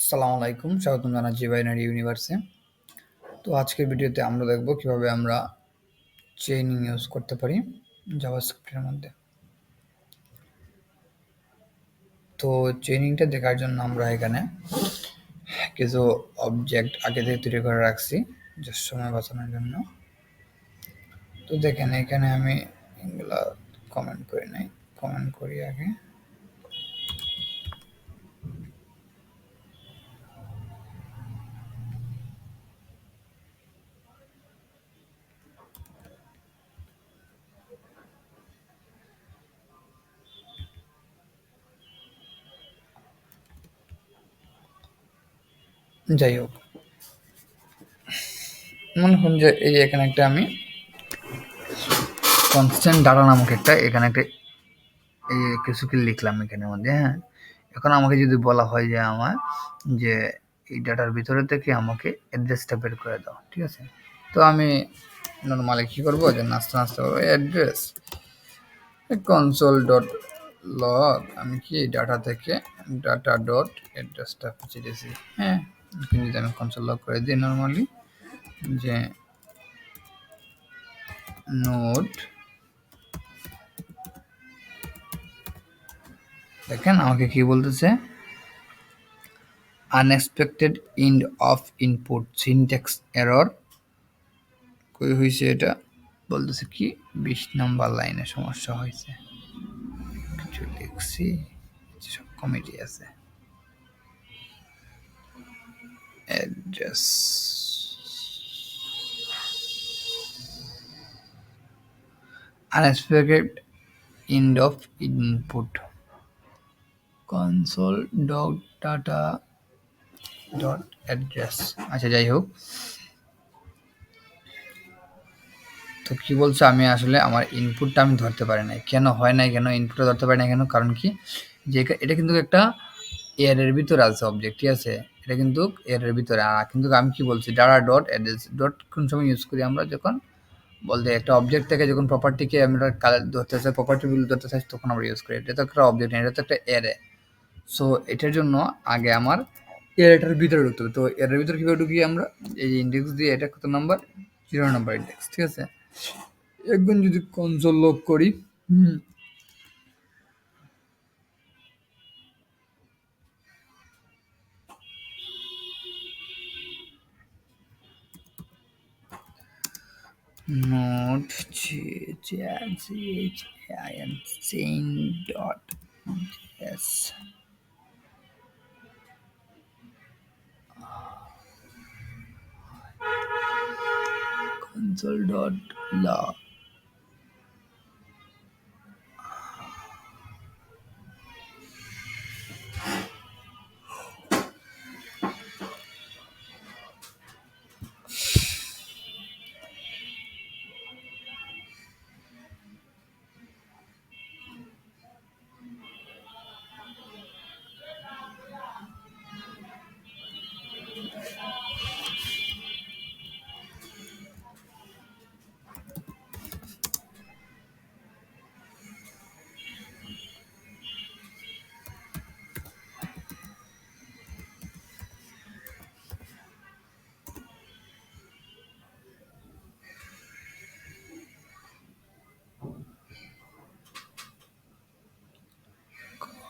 আসসালামু আলাইকুম, স্বাগতম জানাচ্ছি বাইনারি ইউনিভার্সে। তো আজকের ভিডিওতে আমরা দেখব কিভাবে আমরা চেইনিং ইউজ করতে পারি জাভাস্ক্রিপ্টের মধ্যে। তো চেইনিংটা দেখার জন্য আমরা এখানে কিছু অবজেক্ট আগে থেকে তৈরি করে রাখছি জাস্ট সময় বাঁচানোর জন্য। তো দেখেন এখানে আমি এগুলা কমেন্ট করি নাই, কমেন্ট করি আগে। যাই হোক, মনে করুন যে এই যে এখানে একটা আমি কনস্ট্যান্ট ডাটা নামক এখানে একটা এই কিছু কি লিখলাম এখানের মধ্যে। হ্যাঁ, এখন আমাকে যদি বলা হয় যে যে এই ডাটার ভিতরে থেকে আমাকে অ্যাড্রেসটা বের করে দাও, ঠিক আছে? তো আমি নর্মালি কি করবো, যে নাচতে নাচতে করবো অ্যাড্রেস কনসোল ডট লগ, আমি কি ডাটা থেকে ডাটা ডট অ্যাড্রেসটা খুঁজে দিয়েছি। হ্যাঁ, যদি আমি কনসোল লগ করে দিই নর্মালি, যে নোট, দেখেন আমাকে কি বলতেছে, unexpected end of input syntax error. কই হয়েছে এটা, বলতেছে কি 20 নাম্বার লাইনে সমস্যা হয়েছে। কিছু লিখছি, সব কমিটি আছে। Address unexpected end of input console dot data dot address. আচ্ছা, যাই হোক, তো কি বলছে, আমি আসলে আমার ইনপুটটা আমি ধরতে পারি নাই। কেন হয় নাই, কেন ইনপুটটা ধরতে পারি না কেন? কারণ কি, যে এটা কিন্তু একটা এর ভিতরে আছে অবজেক্ট, ঠিক আছে? এটা কিন্তু এর ভিতরে, কিন্তু আমি কি বলছি, ডাটা ডট অ্যাড্রেস ডট কোন সময় ইউজ করি আমরা, যখন বলতে একটা অবজেক্ট থেকে যখন প্রপার্টিকে আমরা ধরতে চাই, প্রপার্টিগুলো ধরতে চাই, তখন আমরা ইউজ করি। এটা তো একটা অবজেক্ট, এটা তো একটা এরে। সো এটার জন্য আগে আমার এটার ভিতরে ঢুকতে হবে। তো এর ভিতরে কীভাবে ঢুকি আমরা, এই ইন্ডেক্স দিয়ে, এটা কত নাম্বার, 0 নাম্বার ইন্ডেক্স, ঠিক আছে? একদম যদি কনসোল লক করি, note chain dot s console dot log,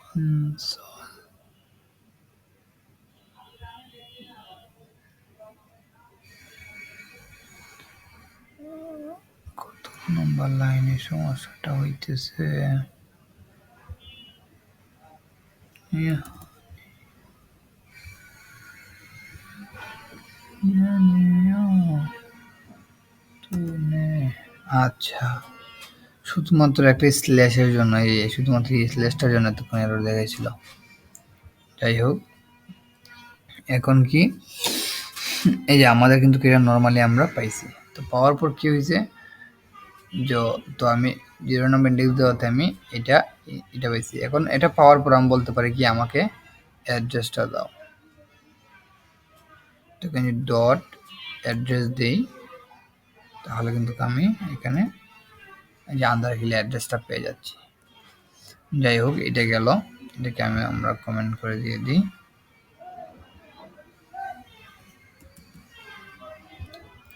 console কত নম্বর লাইনে সমস্যাটা হইতেছে। আচ্ছা, শুধুমাত্র একটা স্ল্যাশের জন্য, এই শুধুমাত্র এই স্ল্যাশটার জন্য তখন এরর দেখাইছিল। যাই হোক, এখন কি, এই যে আমাদের কিন্তু এটা নর্মালি আমরা পাইছি। তো পাওয়ার পর কি হয়েছে, তো আমি 0 নম্বর ইন্ডেক্স দেওয়াতে আমি এটা এটা পাইছি। এখন এটা পাওয়ার পর আমি বলতে পারি কি, আমাকে অ্যাড্রেসটা দাও। তো এখানে ডট অ্যাড্রেস দিই, তাহলে কিন্তু আমি এখানে যে আন্ডার হিলে অ্যাড্রেসটা পেয়ে যাচ্ছি। যাই হোক, এটা গেল, এটাকে আমরা কমেন্ট করে দিয়ে দিই।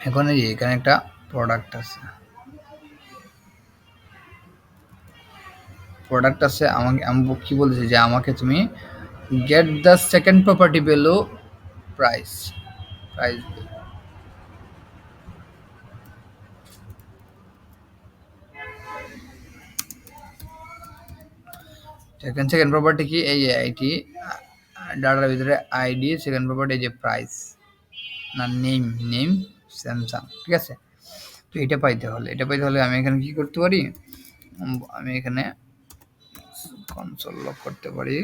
এখন এই যে এখানে একটা প্রোডাক্ট আছে, আমাকে আমি কি বলতেছি যে আমাকে তুমি get the second property value price price second property কি এই আইটি ডাটার ভিতরে আইডি, সেকেন্ড প্রপার্টি এই যে প্রাইস না নেম, নেম স্যামসাং, ঠিক আছে। তো এটা পাইতে হলে আমি এখানে কি করতে পারি, আমি এখানে কনসোল লক করতে পারি,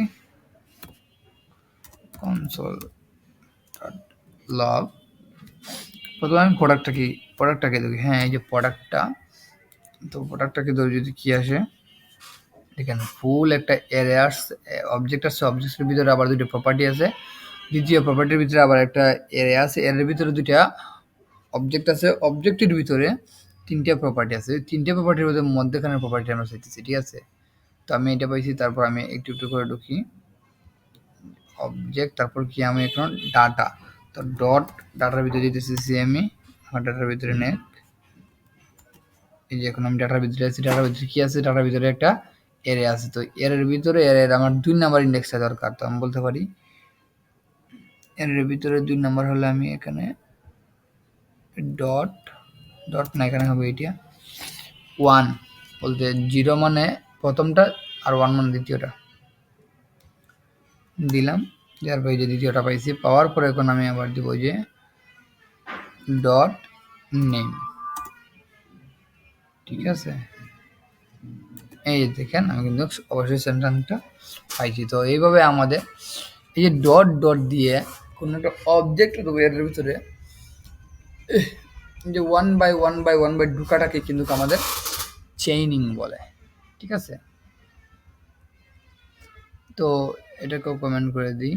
কনসোল লক। প্রথমে আমি প্রোডাক্টটাকে দেখি, হ্যাঁ এই যে প্রোডাক্টটা, তো প্রোডাক্টটাকে ধরে যদি কি আসে, দেখেন ফুল একটা এরিয়াস অবজেক্ট আছে, অবজেক্টের ভিতরে আবার দুটো প্রপার্টি আছে, দ্বিতীয় প্রপার্টির ভিতরে আবার একটা এরিয়া আছে, এর ভিতরে দুটা অবজেক্ট আছে, অবজেক্টের ভিতরে তিনটা প্রপার্টি আছে, তিনটা প্রপার্টির মধ্যে মধ্যখানের প্রপার্টি আমরা চাইতেছি, ঠিক আছে। তো আমি এটা পাইছি, তারপর আমি একটু একটু করে ঢুকি অবজেক্ট, তারপর কি আমি এখন ডাটা, তো ডট ডাটার ভিতরে দিতেছি আমি, আমার ডাটার ভিতরে নেক, এই যে এখন আমি ডাটার ভিতরে আছি, ডাটার ভিতরে কি আছে, ডাটার ভিতরে একটা এরে আছে, তো এর ভিতরে এর আমার 2 নাম্বার ইন্ডেক্সটা দরকার, তো আমি বলতে পারি এর ভিতরে 2 নাম্বার হলে আমি এখানে ডট ডট না, এখানে হবে এটা 1 বলতে 0 মানে প্রথমটা আর 1 মানে দ্বিতীয়টা দিলাম, দেওয়ার পরে যে দ্বিতীয়টা পাইছি, পাওয়ার পরে এখন আমি আবার দিব যে ডট নেম, ঠিক আছে। এই যে দেখেন আমি কিন্তু অবশ্যই সেন্টেন্সটা পাইছি। তো এইভাবে আমাদের এই যে ডট ডট দিয়ে কোনো একটা অবজেক্ট দেবো এর ভিতরে, যে ওয়ান বাই ঢুকাটাকে কিন্তু আমাদের চেইনিং বলে, ঠিক আছে। তো এটাকেও কমেন্ট করে দিই,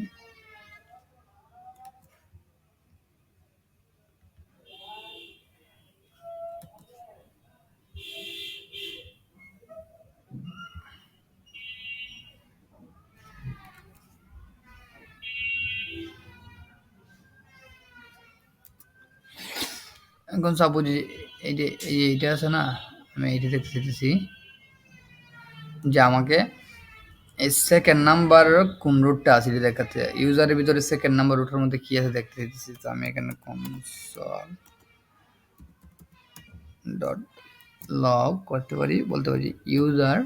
এখন সাপোজ এই যে এইটা আছে না, আমি এইটা দেখতে চাইতেছি যে আমাকে এই সেকেন্ড নাম্বার কোন রুটটা আছে এটা দেখাচ্ছে, ইউজারের ভিতরে সেকেন্ড নাম্বার রুটের মধ্যে কি আছে দেখতে চাইতেছি। তো আমি এখানে কনসোল ডট লগ করতে পারি, বলতে পারি user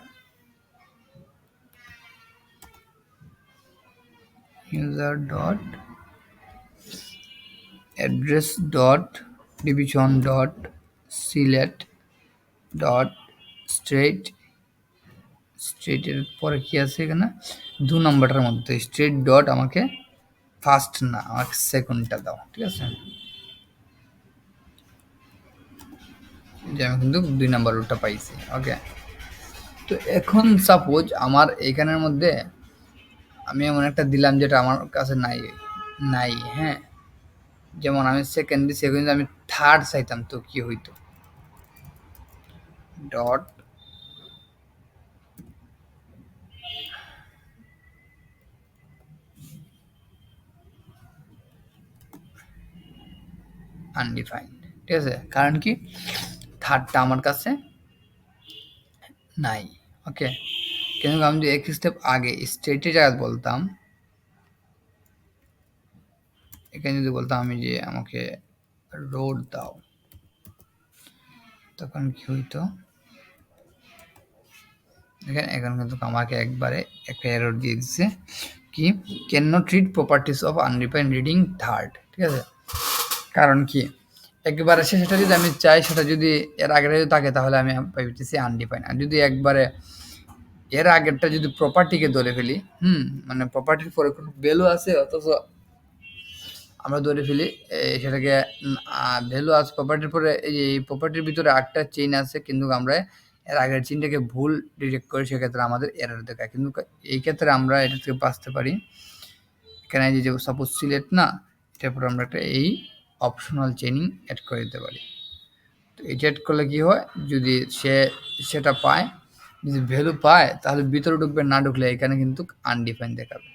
dot address dot division dot select dot স্ট্রেটের পরে কি আছে এখানে 2 নম্বরটার মধ্যে স্ট্রেট ডট আমাকে ফার্স্ট না, আমাকে সেকেন্ডটা দাও, ঠিক আছে। যে আমি কিন্তু 2 নাম্বার রুটটা পাইছি, ওকে। তো এখন সাপোজ আমার এখানের মধ্যে আমি এমন একটা দিলাম যেটা আমার কাছে নাই, হ্যাঁ, যেমন আমি সেকেন্ড দিছি, এখন আমি থার্ড চাইতাম, তো কি হইতো, ডট আনডিফাইন্ড, ঠিক আছে, কারণ কি থার্ডটা আমার কাছে নাই, ওকে। কিন্তু আমি যদি এক স্টেপ আগে স্টেটের জায়গায় বলতাম, এখানে যদি বলতাম আমি যে আমাকে রোড দাও, তখন কি হইতো, দেখেন এখন কিন্তু আমাকে একবারে একটা এরর দিয়ে দিচ্ছে কি can not read properties of undefined reading third, ঠিক আছে। কারণ কি একবারে সেটা যদি আমি চাই, সেটা যদি এর আগেটা যদি থাকে তাহলে আমি পাইতেছি আনডিফাইন্ড, আর যদি একবারে এর আগেরটা যদি প্রপার্টিকে ধরে ফেলি, মানে প্রপার্টির পরে কোনো ভ্যালু আছে অথচ আমরা ধরে ফেলি সেটাকে ভ্যালু আছে প্রপার্টির পরে, এই প্রপার্টির ভিতরে আটটা চেইন আছে, কিন্তু আমরা এর আগের চেইনটাকে ভুল ডিটেক্ট করি, সেক্ষেত্রে আমাদের এরর দেখায়। কিন্তু এই ক্ষেত্রে আমরা এটা থেকে বাঁচতে পারি, এখানে যে সাপোজ সিলেক্ট না, এটার পর আমরা একটা এই অপশনাল চেইনিং অ্যাড করে দিতে পারি। তো এটা অ্যাড করলে কি হয়, যদি সেটা পায়, যদি ভ্যালু পায় তাহলে ভিতরে ঢুকবে, না ঢুকলে এখানে কিন্তু আনডিফাইন্ড দেখাবে।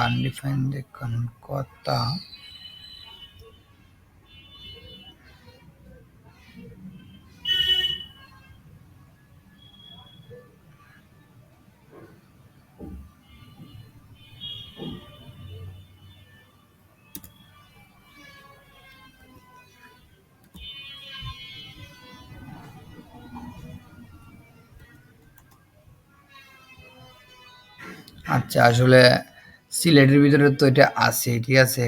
আনডিফাইন দেখুন কথা আচ্ছা আসলে সিলেটের ভিতরে তো এটা আছে, ঠিক আছে?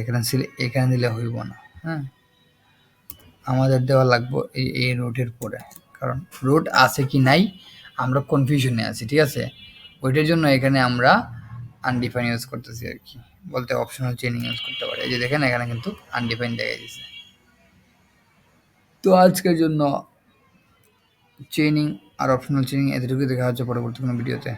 এখানে দিলে হইব না, হ্যাঁ? আমাদের দেওয়া লাগবে এই রুটের পরে, কারণ রুট আছে কি নাই আমরা কনফিউশনে আছি, ঠিক আছে? ওইটার জন্য এখানে আমরা আনডিফাইন ইউজ করতেছি আর কি, বলতে অপশনাল চেইনিং ইউজ করতে পারি। এই যে দেখেন এখানে কিন্তু আনডিফাইন দেখা দিয়েছে। তো আজকের জন্য চেইনিং আর অপশনাল চেইনিং এতটুকুই, দেখা হচ্ছে পরবর্তী কোনো ভিডিওতে।